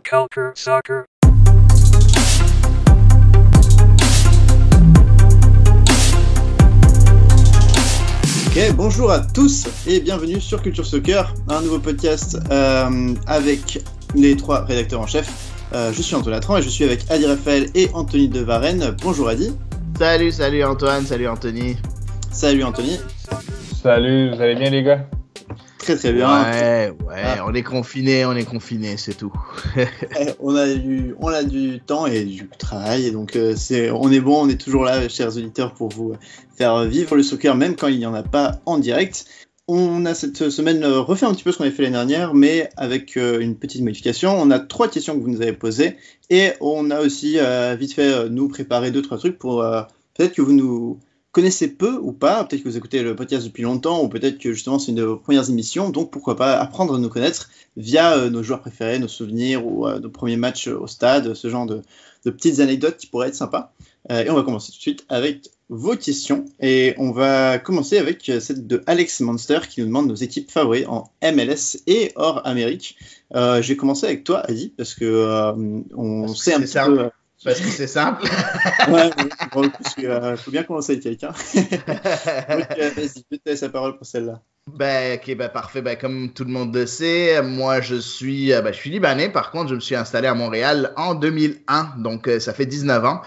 Culture Soccer. Ok, bonjour à tous et bienvenue sur Culture Soccer, un nouveau podcast avec les trois rédacteurs en chef. Je suis Antoine Latran et je suis avec Adi Raphaël et Anthony de Varenne. Bonjour Adi. Salut Antoine, salut Anthony. Salut Anthony. Salut, vous allez bien les gars? Très bien. Ouais, on est confinés, c'est tout. on a du temps et du travail, et donc on est bon, on est toujours là, chers auditeurs, pour vous faire vivre le soccer, même quand il n'y en a pas en direct. On a cette semaine refait un petit peu ce qu'on avait fait l'année dernière, mais avec une petite modification. On a 3 questions que vous nous avez posées, et on a aussi vite fait nous préparer 2-3 trucs pour peut-être que vous nous connaissez peu ou pas, peut-être que vous écoutez le podcast depuis longtemps, ou peut-être que justement c'est une de vos premières émissions, donc pourquoi pas apprendre à nous connaître via nos joueurs préférés, nos souvenirs ou nos premiers matchs au stade, ce genre de petites anecdotes qui pourraient être sympas. Et on va commencer tout de suite avec vos questions, et on va commencer avec celle de Alex Monster qui nous demande nos équipes favorites en MLS et hors Amérique. Je vais commencer avec toi, Adi, parce que on sait un petit peu... Parce que c'est simple. Ouais, parce qu'il faut bien commencer avec quelqu'un. Donc, vas-y, je te laisse la parole pour celle-là. Parfait. Comme tout le monde le sait, moi je suis libanais. Par contre, je me suis installé à Montréal en 2001, donc ça fait 19 ans.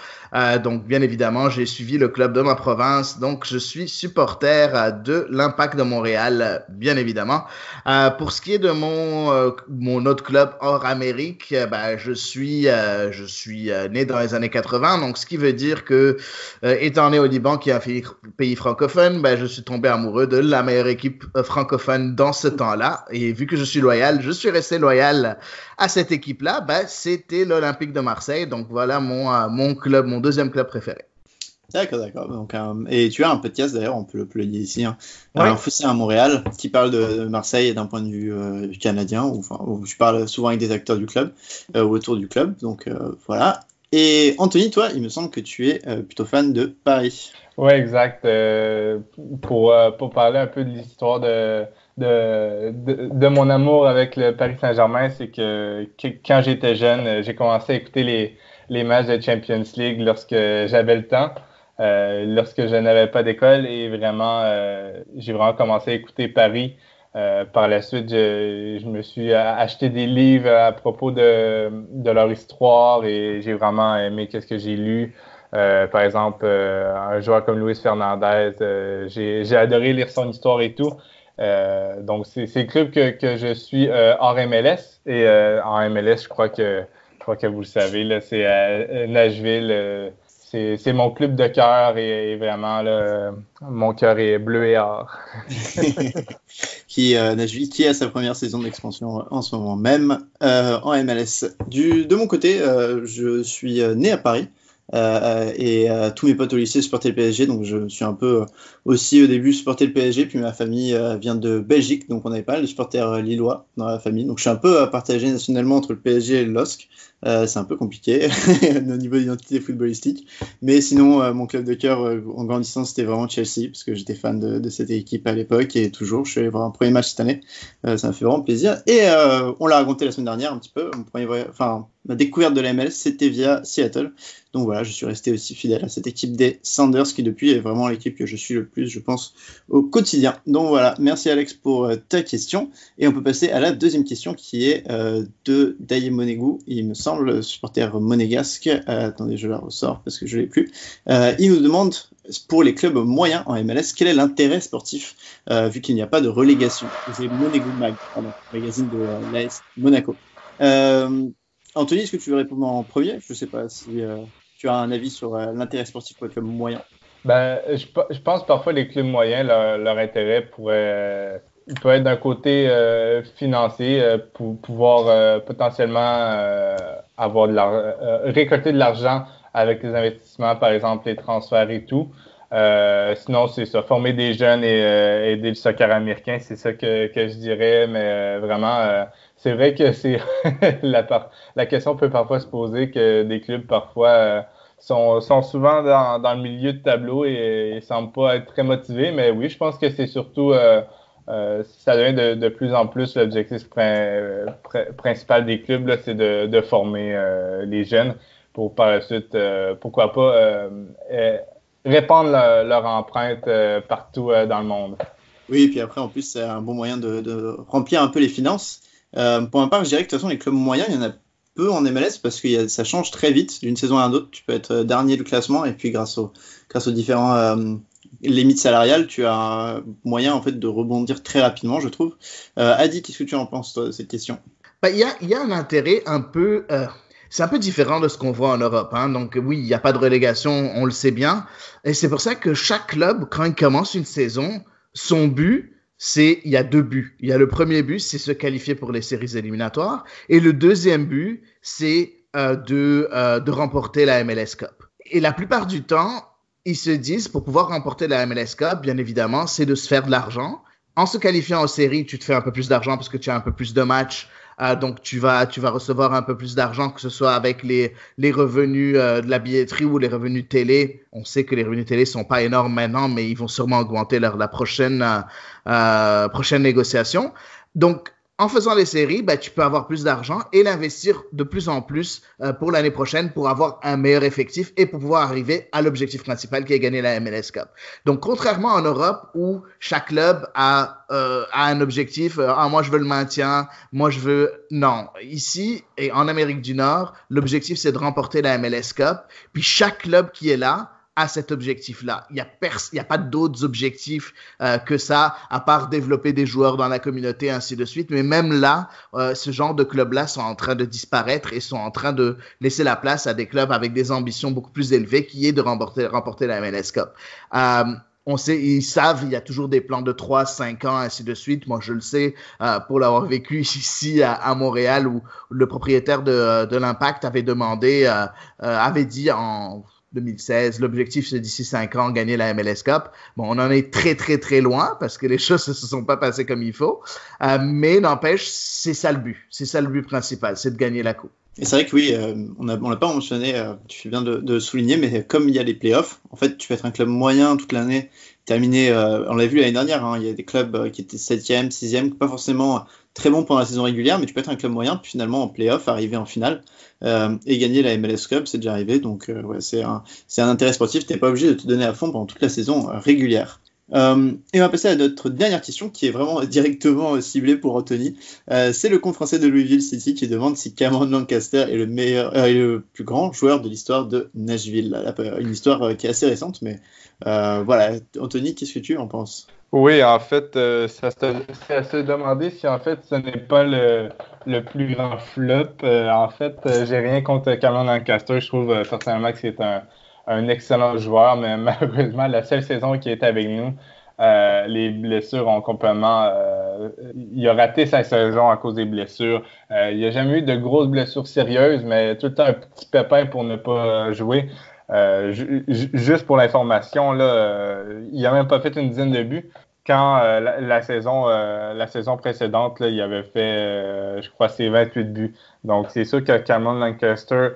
Donc bien évidemment, j'ai suivi le club de ma province. Donc je suis supporter de l'Impact de Montréal, bien évidemment. Pour ce qui est de mon autre club hors Amérique, je suis né dans les années 80. Donc ce qui veut dire que étant né au Liban, qui est un pays francophone, je suis tombé amoureux de la meilleure équipe francophone dans ce temps-là, et vu que je suis loyal, je suis resté loyal à cette équipe-là. C'était l'Olympique de Marseille, donc voilà mon club, mon deuxième club préféré. D'accord. Donc, et tu as un podcast d'ailleurs, on peut le plugger ici, hein. Ouais. Fossé à Montréal, qui parle de Marseille d'un point de vue canadien, où je parle souvent avec des acteurs du club, autour du club, donc voilà. Et Anthony, toi, il me semble que tu es plutôt fan de Paris. Oui, exact. Pour parler un peu de l'histoire de mon amour avec le Paris Saint-Germain, c'est que quand j'étais jeune, j'ai commencé à écouter les matchs de Champions League lorsque j'avais le temps, lorsque je n'avais pas d'école, et vraiment, j'ai vraiment commencé à écouter Paris. Par la suite, je me suis acheté des livres à propos de leur histoire, et j'ai vraiment aimé ce que j'ai lu. Par exemple, un joueur comme Luis Fernandez, j'ai adoré lire son histoire et tout. Donc, c'est le club que je suis hors MLS. Et en MLS, je crois que vous le savez, là, c'est Nashville. C'est mon club de cœur, et vraiment, là, mon cœur est bleu et or. Nashville, qui a sa première saison d'expansion en ce moment même en MLS. De mon côté, je suis né à Paris. Et tous mes potes au lycée supportaient le PSG, donc je suis un peu aussi au début supporté le PSG, puis ma famille vient de Belgique, donc on avait pas mal de supporters lillois dans la famille, donc je suis un peu partagé nationalement entre le PSG et le LOSC. C'est un peu compliqué au niveau d'identité footballistique, mais sinon mon club de cœur en grandissant, c'était vraiment Chelsea, parce que j'étais fan de cette équipe à l'époque, et toujours. Je suis allé voir un premier match cette année, ça m'a fait vraiment plaisir, et on l'a raconté la semaine dernière un petit peu. Ma découverte de la MLS, c'était via Seattle. Donc voilà, je suis resté aussi fidèle à cette équipe des Sounders, qui depuis est vraiment l'équipe que je suis le plus, je pense, au quotidien. Donc voilà, merci Alex pour ta question. Et on peut passer à la deuxième question, qui est de Daye Monegou, il me semble, supporter monégasque. Attendez, je la ressors parce que je ne l'ai plus. Il nous demande, pour les clubs moyens en MLS, quel est l'intérêt sportif vu qu'il n'y a pas de relégation. C'est Monegou Mag, magazine de l'AS Monaco. Anthony, est-ce que tu veux répondre en premier? Je ne sais pas si tu as un avis sur l'intérêt sportif pour les clubs moyens. Je pense parfois les clubs moyens, leur intérêt peut être d'un côté financier, pour pouvoir potentiellement récolter de l'argent avec les investissements, par exemple les transferts et tout. Sinon, c'est ça, former des jeunes et aider le soccer américain, c'est ça que je dirais, mais vraiment... c'est vrai que c'est la question peut parfois se poser, que des clubs parfois sont souvent dans le milieu de tableau et semblent pas être très motivés. Mais oui, je pense que c'est surtout ça devient de plus en plus l'objectif principal des clubs, là, c'est de former les jeunes pour par la suite, pourquoi pas, répandre leur empreinte partout dans le monde. Oui, et puis après, en plus, c'est un bon moyen de remplir un peu les finances. Pour ma part, je dirais que de toute façon, les clubs moyens, il y en a peu en MLS parce que ça change très vite d'une saison à l'autre. Tu peux être dernier du classement et puis grâce aux différents limites salariales, tu as un moyen en fait de rebondir très rapidement, je trouve. Adi, qu'est-ce que tu en penses, toi, de cette question? Il y a un intérêt un peu... c'est un peu différent de ce qu'on voit en Europe. Hein. Donc oui, il n'y a pas de relégation, on le sait bien. Et c'est pour ça que chaque club, quand il commence une saison, son but, il y a 2 buts. Il y a le premier but, c'est se qualifier pour les séries éliminatoires. Et le deuxième but, c'est de remporter la MLS Cup. Et la plupart du temps, ils se disent, pour pouvoir remporter la MLS Cup, bien évidemment, c'est de se faire de l'argent. En se qualifiant en série, tu te fais un peu plus d'argent parce que tu as un peu plus de matchs. Donc, tu vas recevoir un peu plus d'argent, que ce soit avec les revenus de la billetterie ou les revenus télé. On sait que les revenus télé sont pas énormes maintenant, mais ils vont sûrement augmenter la prochaine négociation. Donc, en faisant les séries, tu peux avoir plus d'argent et l'investir de plus en plus pour l'année prochaine pour avoir un meilleur effectif et pour pouvoir arriver à l'objectif principal qui est gagner la MLS Cup. Donc, contrairement en Europe où chaque club a un objectif, moi je veux le maintien, moi je veux... Non, ici et en Amérique du Nord, l'objectif c'est de remporter la MLS Cup, puis chaque club qui est là à cet objectif-là. Il y a pas d'autres objectifs que ça, à part développer des joueurs dans la communauté, ainsi de suite. Mais même là, ce genre de clubs-là sont en train de disparaître et sont en train de laisser la place à des clubs avec des ambitions beaucoup plus élevées, qui est de remporter la MLS Cup. On sait, ils savent, il y a toujours des plans de 3, 5 ans, ainsi de suite. Moi, je le sais, pour l'avoir vécu ici à Montréal, où le propriétaire de l'Impact avait dit en 2016, l'objectif c'est d'ici 5 ans gagner la MLS Cup. Bon, on en est très très très loin parce que les choses ne se sont pas passées comme il faut, mais n'empêche, c'est ça le but principal, c'est de gagner la coupe. Et c'est vrai que oui, on l'a pas mentionné, tu fais bien de souligner, mais comme il y a les playoffs, en fait, tu peux être un club moyen toute l'année, terminer, on l'a vu l'année dernière, hein, il y a des clubs qui étaient 7e, 6e, pas forcément très bons pendant la saison régulière, mais tu peux être un club moyen, puis finalement en playoff, arriver en finale et gagner la MLS Cup, c'est déjà arrivé, donc ouais, c'est un intérêt sportif, tu n'es pas obligé de te donner à fond pendant toute la saison régulière. Et on va passer à notre dernière question qui est vraiment directement ciblée pour Anthony. C'est le compte français de Louisville City qui demande si Cameron Lancaster est le meilleur et le plus grand joueur de l'histoire de Nashville. Une histoire qui est assez récente, mais voilà. Anthony, qu'est-ce que tu en penses? Oui, en fait, c'est à se demander si en fait ce n'est pas le plus grand flop. En fait, j'ai rien contre Cameron Lancaster. Je trouve personnellement que c'est un excellent joueur, mais malheureusement, la seule saison qui est avec nous, les blessures ont complètement... il a raté sa saison à cause des blessures. Il n'y a jamais eu de grosses blessures sérieuses, mais tout le temps un petit pépin pour ne pas jouer. Juste pour l'information, là, il n'a même pas fait une dizaine de buts. Quand la saison précédente, là, il avait fait, je crois, ses 28 buts. Donc, c'est sûr que Cameron Lancaster...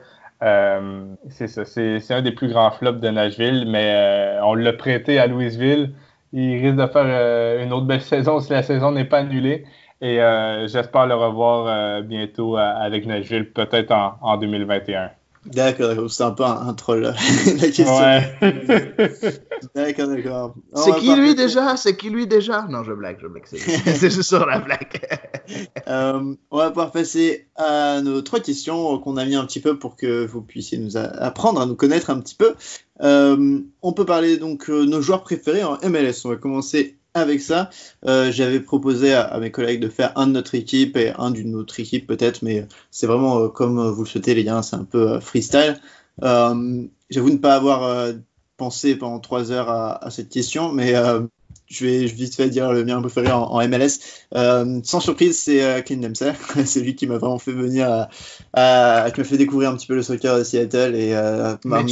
c'est ça, c'est un des plus grands flops de Nashville, mais on l'a prêté à Louisville. Il risque de faire une autre belle saison si la saison n'est pas annulée. Et j'espère le revoir bientôt avec Nashville, peut-être en 2021. D'accord, c'est un peu un troll la question. Ouais. D'accord. C'est qui lui déjà? Non, je blague, c'est juste sur la blague. On va pouvoir passer à nos 3 questions qu'on a mis un petit peu pour que vous puissiez nous apprendre à nous connaître un petit peu. On peut parler donc nos joueurs préférés en MLS. On va commencer avec ça. J'avais proposé à mes collègues de faire un de notre équipe et un d'une autre équipe peut-être, mais c'est vraiment comme vous le souhaitez les gars, c'est un peu freestyle. J'avoue ne pas avoir pensé pendant 3 heures à cette question, mais je vais vite fait dire le mien préféré en MLS. Sans surprise, c'est Clint Dempsey. C'est lui qui m'a vraiment fait venir, qui m'a fait découvrir un petit peu le soccer de Seattle. Mais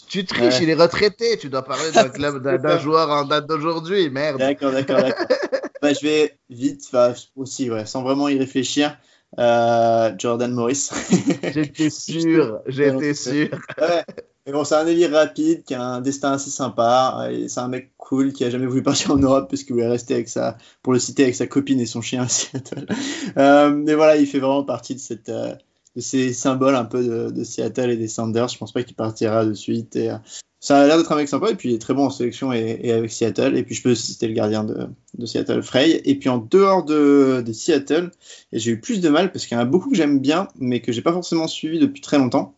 tu triches, il est retraité. Tu dois parler d'un club, d'un joueur en date d'aujourd'hui, merde. D'accord. Je vais vite, aussi, ouais, sans vraiment y réfléchir. Jordan Morris. J'étais sûr. Ouais. Mais bon, c'est un ailier rapide qui a un destin assez sympa. Et c'est un mec cool qui a jamais voulu partir en Europe parce qu'il voulait rester pour le citer, avec sa copine et son chien à Seattle. Mais voilà, il fait vraiment partie de ces symboles un peu de Seattle et des Sounders. Je pense pas qu'il partira de suite. Et, ça a l'air d'être un mec sympa. Et puis il est très bon en sélection et avec Seattle. Et puis je peux citer le gardien de Seattle, Frey. Et puis en dehors de Seattle, et j'ai eu plus de mal parce qu'il y en a beaucoup que j'aime bien, mais que j'ai pas forcément suivi depuis très longtemps.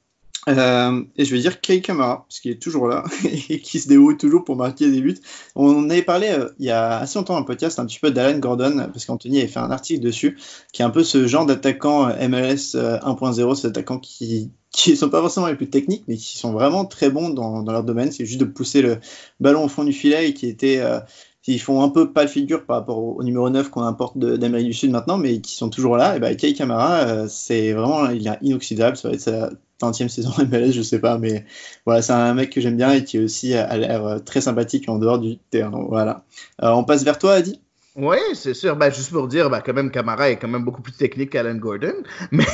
Et je vais dire Kei Kamara, parce qu'il est toujours là et qui se débrouille toujours pour marquer des buts. On avait parlé il y a assez longtemps dans un podcast un petit peu d'Alan Gordon, parce qu'Anthony avait fait un article dessus, qui est un peu ce genre d'attaquant MLS 1.0, ces attaquants qui sont pas forcément les plus techniques, mais qui sont vraiment très bons dans leur domaine. C'est juste de pousser le ballon au fond du filet et qui font un peu pas le figure par rapport au numéro 9 qu'on importe d'Amérique du Sud maintenant, mais qui sont toujours là. Et bah, Kei Kamara, c'est vraiment, il est inoxydable. Ça va être sa 20e saison MLS, je sais pas, mais voilà, c'est un mec que j'aime bien et qui aussi a l'air très sympathique en dehors du terrain. Voilà. On passe vers toi, Adi. Oui, c'est sûr. Juste pour dire, quand même, Camara est quand même beaucoup plus technique qu'Alan Gordon, mais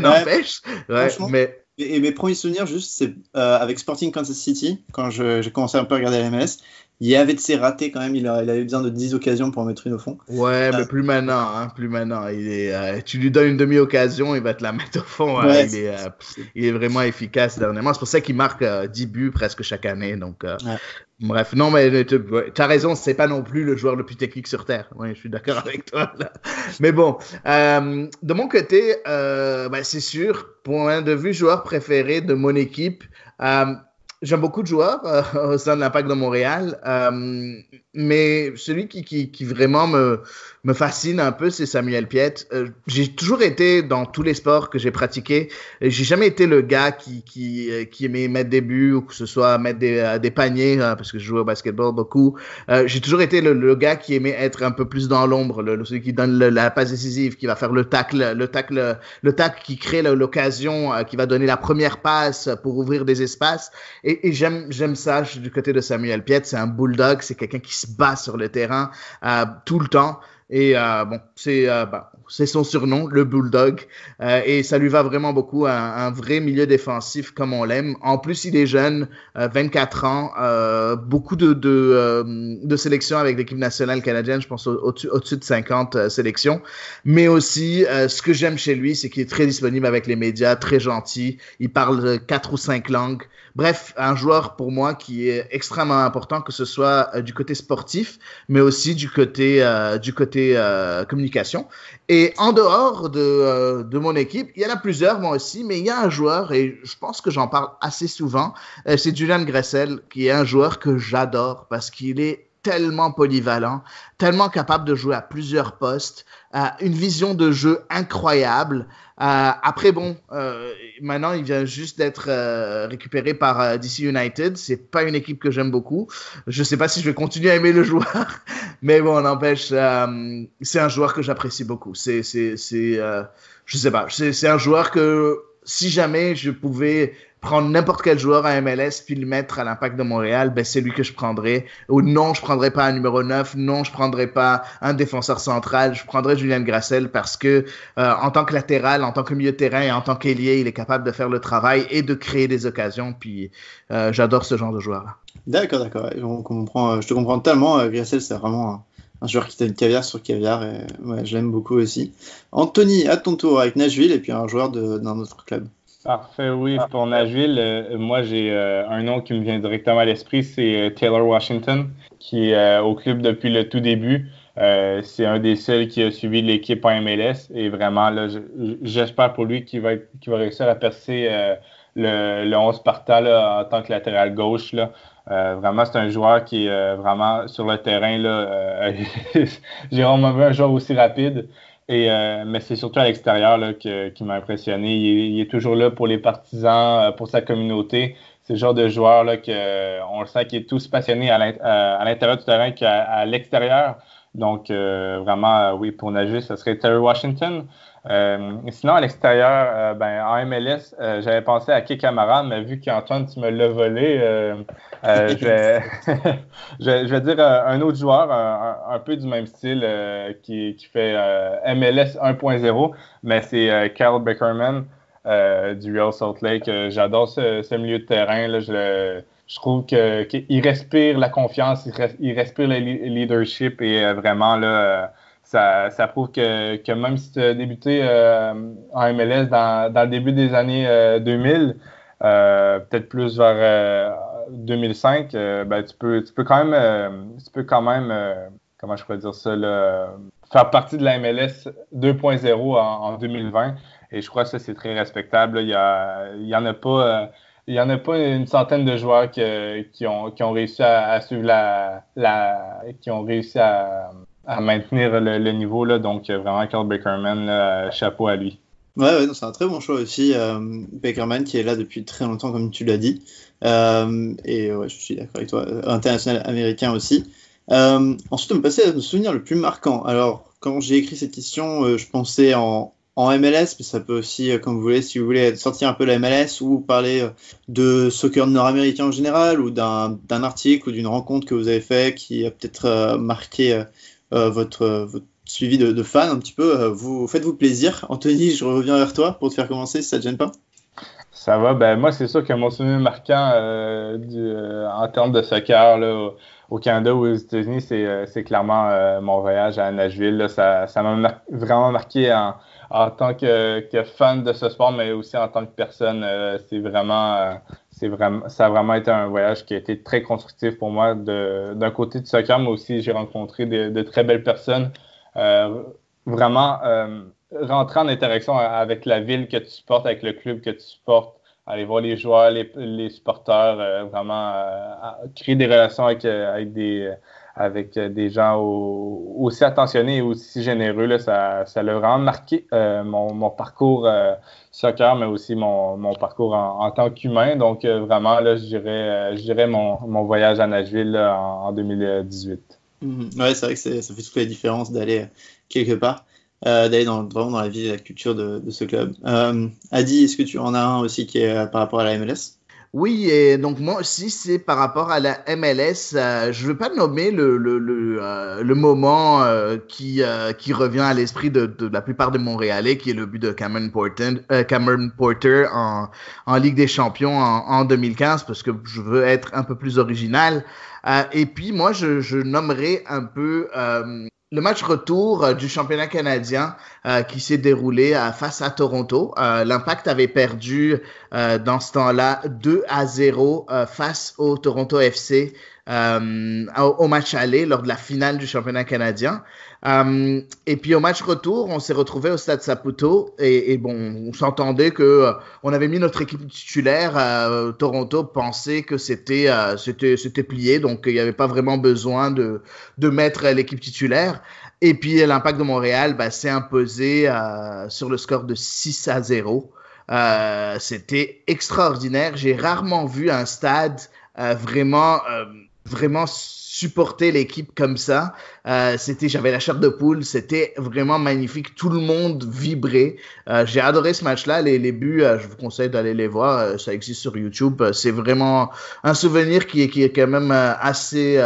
n'empêche. Ouais, mais... Et mes premiers souvenirs, juste, c'est avec Sporting Kansas City, quand j'ai commencé un peu à regarder la MLS. Il y avait de ses ratés quand même, il avait besoin de 10 occasions pour en mettre une au fond. Ouais, mais plus maintenant, plus maintenant. Tu lui donnes une demi-occasion, il va te la mettu au fond. Ouais, il est vraiment efficace dernièrement. C'est pour ça qu'il marque 10 buts presque chaque année. Donc, bref, non, mais tu as raison, c'est pas non plus le joueur le plus technique sur Terre. Oui, je suis d'accord avec toi. Là. Mais bon, de mon côté, c'est sûr, point de vue joueur préféré de mon équipe, j'aime beaucoup de joueurs au sein de l'Impact de Montréal, mais celui qui vraiment me fascine un peu, c'est Samuel Piette. J'ai toujours été dans tous les sports que j'ai pratiqués. J'ai jamais été le gars qui aimait mettre des buts ou que ce soit mettre des paniers, parce que je joue au basketball beaucoup. J'ai toujours été le gars qui aimait être un peu plus dans l'ombre, celui qui donne la passe décisive, qui va faire le tacle qui crée l'occasion, qui va donner la première passe pour ouvrir des espaces. Et j'aime ça du côté de Samuel Piette. C'est un bulldog, c'est quelqu'un qui se bat sur le terrain tout le temps. Et c'est son surnom, le Bulldog. Et ça lui va vraiment beaucoup, un vrai milieu défensif comme on l'aime. En plus, il est jeune, 24 ans, beaucoup de sélections avec l'équipe nationale canadienne, je pense au-dessus de 50 sélections. Mais aussi, ce que j'aime chez lui, c'est qu'il est très disponible avec les médias, très gentil. Il parle 4 ou 5 langues. Bref, un joueur pour moi qui est extrêmement important, que ce soit du côté sportif, mais aussi du côté communication. Et en dehors de mon équipe, il y en a plusieurs moi aussi, mais il y a un joueur, et je pense que j'en parle assez souvent, c'est Julian Gressel, qui est un joueur que j'adore parce qu'il est tellement polyvalent, tellement capable de jouer à plusieurs postes, une vision de jeu incroyable. Après, maintenant, il vient juste d'être récupéré par DC United. C'est pas une équipe que j'aime beaucoup. Je sais pas si je vais continuer à aimer le joueur, mais bon, n'empêche, c'est un joueur que j'apprécie beaucoup. Je sais pas, c'est un joueur que si jamais je pouvais prendre n'importe quel joueur à MLS puis le mettre à l'Impact de Montréal, c'est lui que je prendrais. Ou non, je prendrais pas un numéro 9, non, je prendrais pas un défenseur central, je prendrais Julian Gressel parce que en tant que latéral, en tant que milieu de terrain et en tant qu'ailier, il est capable de faire le travail et de créer des occasions, puis j'adore ce genre de joueur-là. D'accord. Je te comprends totalement. Gressel, c'est vraiment un joueur qui t'a une caviar sur caviar, et je l'aime beaucoup aussi. Anthony, à ton tour avec Nashville, et puis un joueur d'un autre club. Parfait, oui. Pour Nashville, moi, j'ai un nom qui me vient directement à l'esprit, c'est Taylor Washington, qui est au club depuis le tout début. C'est un des seuls qui a suivi l'équipe en MLS. Et vraiment, là, j'espère pour lui qu'il va réussir à percer le 11 partant là, en tant que latéral gauche. Là. Vraiment, c'est un joueur qui est vraiment sur le terrain. Là, j'ai vraiment vu un joueur aussi rapide. Mais c'est surtout à l'extérieur là, qui m'a impressionné. Il est toujours là pour les partisans, pour sa communauté. C'est le genre de joueur là, on le sent qu'il est tous passionné à l'intérieur du terrain qu'à l'extérieur. Donc, vraiment, oui, pour Nashville, ça serait Terry Washington. Sinon, à l'extérieur, en MLS, j'avais pensé à Kei Kamara, mais vu qu'Antoine, tu me l'as volé, je vais dire un autre joueur, un peu du même style, qui fait MLS 1.0, mais c'est Kyle Beckerman. du Real Salt Lake. J'adore ce milieu de terrain. Là, je trouve qu'il respire la confiance, il respire le leadership et vraiment là, ça prouve que même si tu as débuté en MLS dans le début des années 2000, peut-être plus vers 2005, ben, tu peux quand même comment je pourrais dire ça, là, faire partie de la MLS 2.0 en 2020. Et je crois que ça, c'est très respectable. Il y en a pas. Il n'y en a pas une centaine de joueurs qui ont réussi à suivre qui ont réussi à maintenir le niveau. Là. Donc, vraiment, Carl Bakerman, là, chapeau à lui. Ouais, non, c'est un très bon choix aussi. Bakerman qui est là depuis très longtemps, comme tu l'as dit. Et ouais, je suis d'accord avec toi. International américain aussi. Ensuite, on me passait à me souvenir le plus marquant. Alors, quand j'ai écrit cette question, je pensais en MLS, mais ça peut aussi, comme vous voulez, si vous voulez sortir un peu de la MLS ou parler de soccer nord-américain en général ou d'un article ou d'une rencontre que vous avez fait qui a peut-être marqué votre suivi de fan un petit peu. Faites-vous plaisir. Anthony, je reviens vers toi pour te faire commencer si ça te gêne pas. Ça va. Ben, moi, c'est sûr que mon souvenir marquant en termes de soccer là, au Canada ou aux États-Unis, c'est clairement mon voyage à Nashville. Là. Ça m'a vraiment marqué en tant que fan de ce sport, mais aussi en tant que personne. Ça a vraiment été un voyage qui a été très constructif pour moi d'un côté du soccer, mais aussi j'ai rencontré de très belles personnes. Vraiment rentrer en interaction avec la ville que tu supportes, avec le club que tu supportes, aller voir les joueurs, les supporters, vraiment créer des relations avec des gens aussi attentionnés et aussi généreux. Là, ça l'a vraiment marqué mon parcours soccer, mais aussi mon parcours en tant qu'humain. Donc, vraiment, là, je dirais mon voyage à Nashville là, en 2018. Ouais, c'est vrai que ça fait toute la différence d'aller quelque part, d'aller vraiment dans la vie et la culture de ce club. Adi, est-ce que tu en as un aussi qui est par rapport à la MLS? Oui, et donc moi aussi, c'est par rapport à la MLS. Je ne veux pas nommer le moment qui revient à l'esprit de la plupart des Montréalais, qui est le but de Cameron Porter en Ligue des Champions en 2015, parce que je veux être un peu plus original. Et puis moi, je nommerai un peu le match retour du championnat canadien qui s'est déroulé face à Toronto. L'Impact avait perdu dans ce temps-là 2-0 face au Toronto FC au match aller lors de la finale du championnat canadien. Et puis au match retour, on s'est retrouvé au Stade Saputo et bon, on s'entendait que on avait mis notre équipe titulaire. Toronto pensait que c'était plié, donc il n'y avait pas vraiment besoin de mettre l'équipe titulaire. Et puis l'Impact de Montréal s'est imposé sur le score de 6-0. C'était extraordinaire. J'ai rarement vu un stade vraiment supporter l'équipe comme ça. J'avais la chair de poule, c'était vraiment magnifique. Tout le monde vibrait. J'ai adoré ce match-là. Les buts, je vous conseille d'aller les voir. Ça existe sur YouTube. C'est vraiment un souvenir qui est quand même assez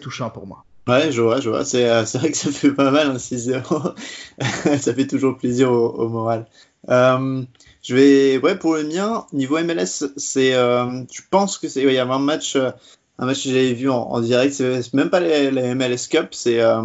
touchant pour moi. Ouais, je vois. C'est vrai que ça fait pas mal, hein, 6-0. Ça fait toujours plaisir au moral. Pour le mien, niveau MLS, je pense que il y avait un match que j'avais vu en direct. C'est même pas la MLS Cup, il y a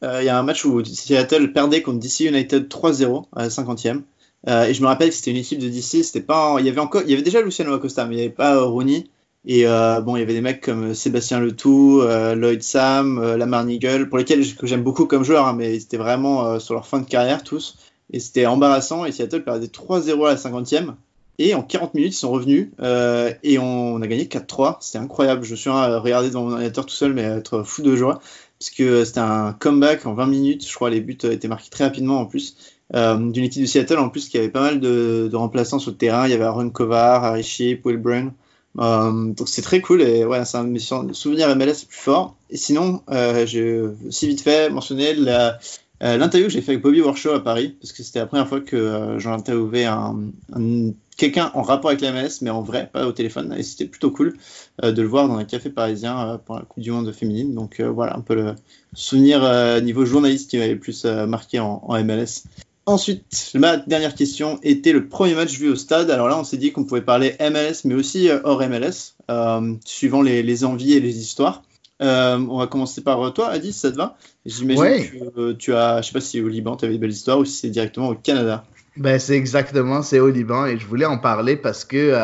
un match où Seattle perdait contre DC United 3-0 à la 50e. Et je me rappelle que c'était une équipe de DC, il y avait déjà Luciano Acosta, mais il n'y avait pas Rooney. Et il y avait des mecs comme Sébastien Letou, Lloyd Sam, Lamar Nigel, pour lesquels que j'aime beaucoup comme joueurs, hein, mais ils étaient vraiment sur leur fin de carrière tous. Et c'était embarrassant, et Seattle perdait 3-0 à la 50e. Et en 40 minutes, ils sont revenus, et on a gagné 4-3. C'était incroyable. Je me suis regardé dans mon ordinateur tout seul, mais être fou de joie, parce que c'était un comeback en 20 minutes. Je crois que les buts étaient marqués très rapidement en plus. D'une équipe de Seattle en plus qui avait pas mal de remplaçants sur le terrain. Il y avait Aaron Kovar, Harry Sheep, Will Brown. Donc c'est très cool et ouais, c'est un de mes souvenirs MLS les plus forts. Et sinon, j'ai aussi vite fait mentionner l'interview que j'ai fait avec Bobby Warshaw à Paris, parce que c'était la première fois que j'en interviewais quelqu'un en rapport avec la MLS, mais en vrai, pas au téléphone, et c'était plutôt cool de le voir dans un café parisien pour la Coupe du Monde féminine. Donc voilà, un peu le souvenir niveau journaliste qui m'avait le plus marqué en MLS. Ensuite, ma dernière question était le premier match vu au stade. Alors là, on s'est dit qu'on pouvait parler MLS, mais aussi hors MLS, suivant les envies et les histoires. On va commencer par toi, Adi, si ça te va. J'imagine que tu as, je sais pas si au Liban, tu avais des belles histoires ou si c'est directement au Canada. Ben, c'est au Liban et je voulais en parler parce que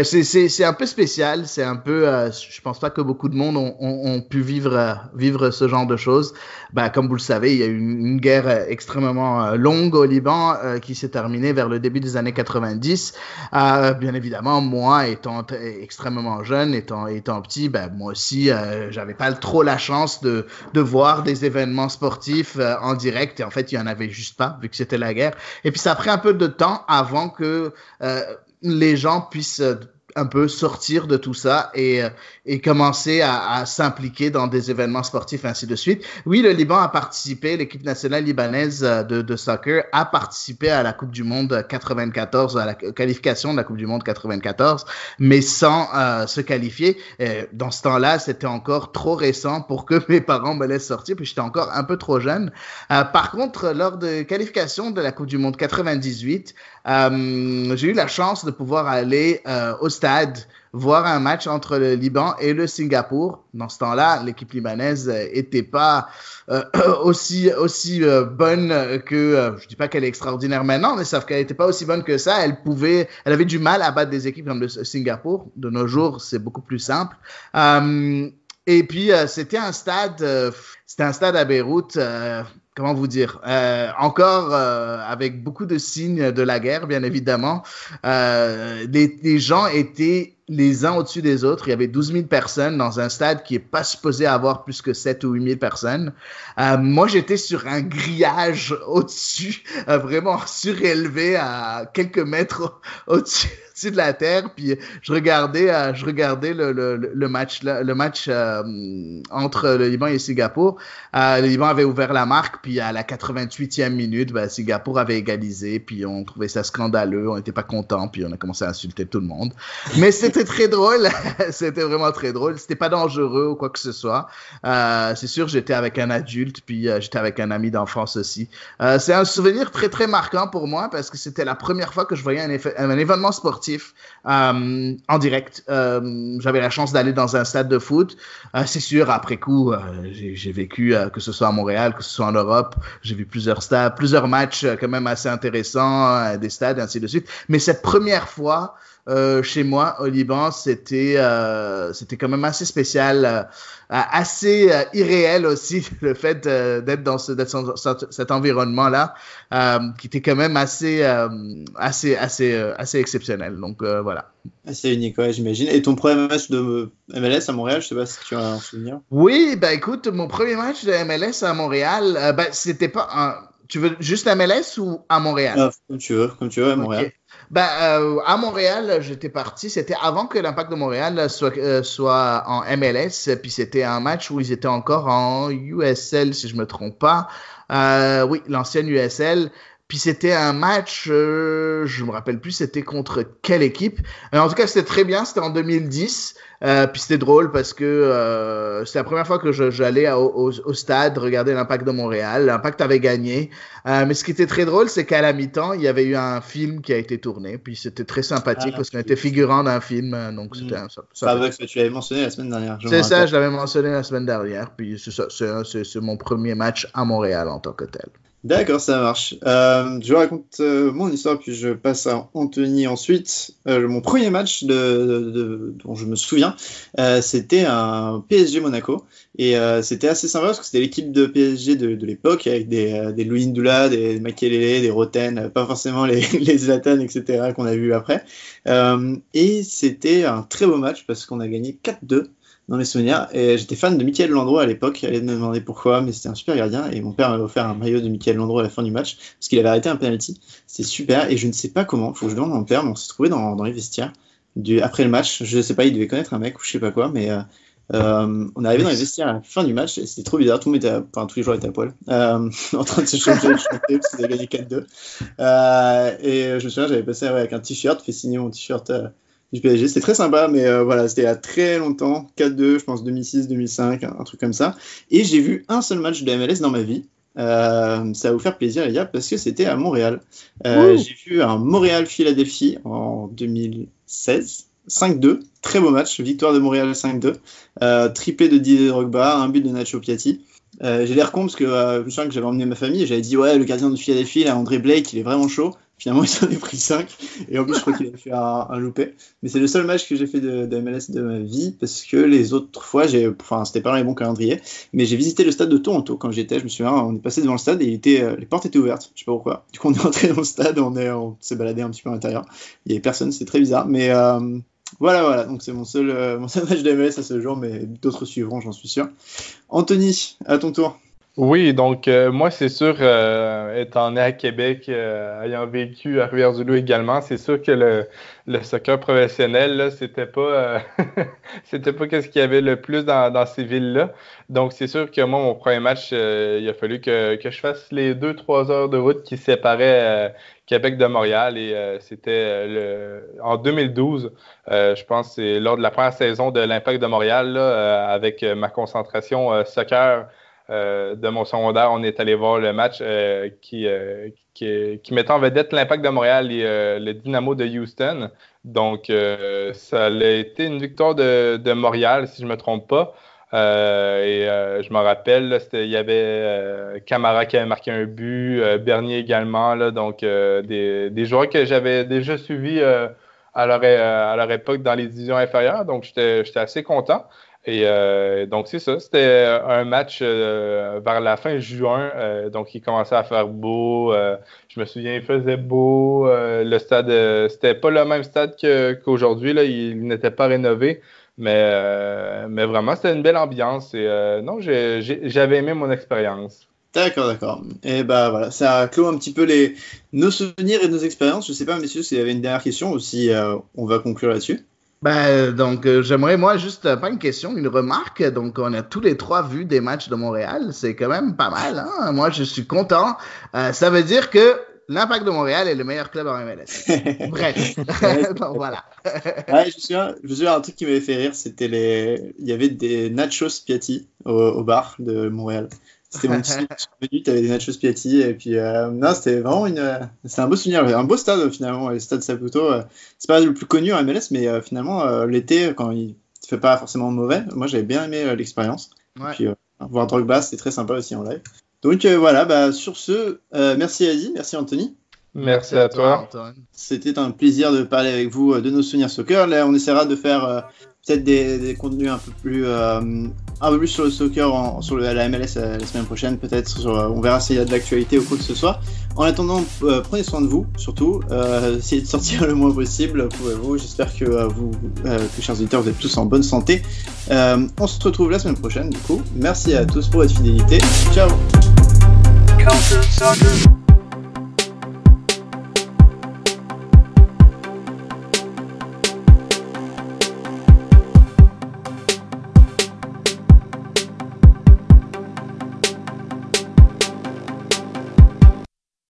c'est un peu spécial, c'est un peu je pense pas que beaucoup de monde ont pu vivre ce genre de choses. Ben, comme vous le savez, il y a eu une guerre extrêmement longue au Liban qui s'est terminée vers le début des années 90. Bien évidemment, moi étant extrêmement jeune, étant petit, ben moi aussi j'avais pas trop la chance de voir des événements sportifs en direct et en fait, il y en avait juste pas vu que c'était la guerre. Et puis ça a pris un peu de temps avant que les gens puissent un peu sortir de tout ça et commencer à s'impliquer dans des événements sportifs, ainsi de suite. Oui, le Liban a participé, l'équipe nationale libanaise de soccer a participé à la Coupe du Monde 94, à la qualification de la Coupe du Monde 94, mais sans se qualifier. Dans ce temps-là, c'était encore trop récent pour que mes parents me laissent sortir, puis j'étais encore un peu trop jeune. Par contre, lors de qualification de la Coupe du Monde 98, j'ai eu la chance de pouvoir aller au stade voir un match entre le Liban et le Singapour. Dans ce temps-là, l'équipe libanaise était pas aussi bonne que je dis pas qu'elle est extraordinaire maintenant, mais sauf qu'elle était pas aussi bonne que ça. Elle avait du mal à battre des équipes comme le Singapour. De nos jours, c'est beaucoup plus simple. Et puis c'était un stade à Beyrouth. Comment vous dire, encore avec beaucoup de signes de la guerre, bien évidemment. Les gens étaient les uns au-dessus des autres. Il y avait 12 000 personnes dans un stade qui n'est pas supposé avoir plus que 7 ou 8 000 personnes. Moi, j'étais sur un grillage au-dessus, vraiment surélevé à quelques mètres au-dessus de la terre, puis je regardais le match entre le Liban et Singapour. Le Liban avait ouvert la marque, puis à la 88e minute, Singapour avait égalisé, puis on trouvait ça scandaleux, on n'était pas contents, puis on a commencé à insulter tout le monde. Mais c'était très drôle, c'était vraiment très drôle. C'était pas dangereux ou quoi que ce soit. C'est sûr, j'étais avec un adulte, puis j'étais avec un ami d'enfance aussi. C'est un souvenir très très marquant pour moi parce que c'était la première fois que je voyais un événement sportif en direct. J'avais la chance d'aller dans un stade de foot. C'est sûr, après coup, j'ai vécu, que ce soit à Montréal, que ce soit en Europe, j'ai vu plusieurs stades, plusieurs matchs quand même assez intéressants, des stades, ainsi de suite. Mais cette première fois, chez moi au Liban, c'était quand même assez spécial, assez irréel aussi, le fait d'être dans cet environnement-là, qui était quand même assez exceptionnel. Donc voilà. C'est unique, ouais, j'imagine. Et ton premier match de MLS à Montréal, je sais pas si tu as un souvenir. Oui, écoute, mon premier match de MLS à Montréal, c'était pas un... Tu veux juste MLS ou à Montréal? Comme tu veux, à Montréal. Okay. À Montréal, j'étais parti. C'était avant que l'Impact de Montréal soit en MLS. Puis c'était un match où ils étaient encore en USL, si je me trompe pas. Oui, l'ancienne USL. Puis c'était un match, je me rappelle plus c'était contre quelle équipe. En tout cas, c'était très bien, c'était en 2010. Puis c'était drôle parce que c'était la première fois que j'allais au stade regarder l'Impact de Montréal. L'Impact avait gagné. Mais ce qui était très drôle, c'est qu'à la mi-temps, il y avait eu un film qui a été tourné. Puis c'était très sympathique parce qu'on était figurant d'un film. Donc c'était ça va que tu l'avais mentionné la semaine dernière. C'est ça, je l'avais mentionné la semaine dernière. Puis c'est ça, c'est mon premier match à Montréal en tant que tel. D'accord, ça marche. Je raconte mon histoire, puis je passe à Anthony ensuite. Mon premier match dont je me souviens, c'était un PSG Monaco. Et c'était assez sympa parce que c'était l'équipe de PSG de l'époque, avec des Louis Ndoula, des Makelele, des Roten, pas forcément les Zlatan, etc. qu'on a vu après. Et c'était un très beau match parce qu'on a gagné 4-2. Dans mes souvenirs, et j'étais fan de Michael Landreau à l'époque. Elle allait me demander pourquoi, mais c'était un super gardien et mon père m'avait offert un maillot de Michael Landreau à la fin du match parce qu'il avait arrêté un penalty. C'était super et je ne sais pas comment, faut que je demande à mon père, mais on s'est trouvé dans les vestiaires après le match. Je sais pas, il devait connaître un mec ou je sais pas quoi, mais on est arrivé dans les vestiaires à la fin du match et c'était trop bizarre. Tous les joueurs étaient à poil en train de se changer de chanter parce qu'ils avaient gagné 4-2 et je me souviens, j'avais passé avec un t-shirt, fait signer mon t-shirt du PSG. C'était très sympa, mais voilà, c'était il y a très longtemps, 4-2, je pense 2006, 2005, un truc comme ça. Et j'ai vu un seul match de MLS dans ma vie, Ça va vous faire plaisir, les gars, parce que c'était à Montréal. J'ai vu un Montréal-Philadelphie en 2016, 5-2, très beau match, victoire de Montréal 5-2, triplé de Didier Drogba, un but de Nacho Piatti. J'ai l'air con parce que je me souviens que j'avais emmené ma famille et j'avais dit ouais, le gardien de Philadelphie, là, André Blake, il est vraiment chaud. Finalement, il s'en est pris 5 et en plus, je crois qu'il a fait un loupé. Mais c'est le seul match que j'ai fait de MLS de ma vie parce que les autres fois, c'était pas dans les bons calendriers, mais j'ai visité le stade de Toronto quand j'étais. Je me souviens, on est passé devant le stade et les portes étaient ouvertes. Je sais pas pourquoi. Du coup, on est entré dans le stade, on s'est baladé un petit peu à l'intérieur. Il y avait personne, c'est très bizarre, mais voilà. Donc c'est mon seul match de MLS à ce jour, mais d'autres suivront, j'en suis sûr. Anthony, à ton tour. Oui, donc moi, c'est sûr, étant né à Québec, ayant vécu à Rivière-du-Loup également, c'est sûr que le soccer professionnel, là, c'était pas qu'est-ce qu'il y avait le plus dans ces villes-là. Donc, c'est sûr que moi, mon premier match, il a fallu que je fasse les 2-3 heures de route qui séparaient Québec de Montréal et c'était en 2012, je pense que c'est lors de la première saison de l'Impact de Montréal, là, avec ma concentration soccer. De mon secondaire, on est allé voir le match qui mettait en vedette l'Impact de Montréal et le Dynamo de Houston. Donc, ça a été une victoire de Montréal, si je ne me trompe pas. Je me rappelle, là, il y avait Camara qui avait marqué un but, Bernier également. Là, donc, des joueurs que j'avais déjà suivis à leur époque dans les divisions inférieures. Donc, j'étais assez content. Et donc, c'est ça. C'était un match vers la fin juin. Donc, il commençait à faire beau. Je me souviens, il faisait beau. Le stade, c'était pas le même stade qu'aujourd'hui. Là. Il n'était pas rénové. Mais vraiment, c'était une belle ambiance. Et non, j'avais aimé mon expérience. D'accord. Et bah voilà, ça clôt un petit peu nos souvenirs et nos expériences. Je sais pas, messieurs, s'il y avait une dernière question ou si on va conclure là-dessus. Donc, j'aimerais, moi, juste, pas une question, une remarque. Donc, on a tous les trois vu des matchs de Montréal. C'est quand même pas mal, hein? Moi, je suis content. Ça veut dire que l'Impact de Montréal est le meilleur club en MLS. Bref. Donc, voilà. Ouais, je me souviens, un truc qui m'avait fait rire, c'était il y avait des nachos Piatti au bar de Montréal. C'était mon petit menu, t'avais des nachos Piatti et puis non, c'était vraiment c'était un beau souvenir, un beau stade finalement, le stade Saputo. C'est pas le plus connu en MLS, mais finalement l'été quand il fait pas forcément mauvais, moi j'avais bien aimé l'expérience. Ouais. Et puis voir Drogba, c'était très sympa aussi en live. Donc voilà, sur ce, merci Adi, merci Anthony. Merci à toi. Antoine. C'était un plaisir de parler avec vous de nos souvenirs soccer. Là, on essaiera de faire peut-être des contenus un peu plus sur le soccer, sur la MLS la semaine prochaine. Peut-être on verra s'il y a de l'actualité ou quoi que ce soit. En attendant, prenez soin de vous, surtout. Essayez de sortir le moins possible. Pouvez-vous. J'espère que chers auditeurs, vous êtes tous en bonne santé. On se retrouve la semaine prochaine, du coup. Merci à tous pour votre fidélité. Ciao.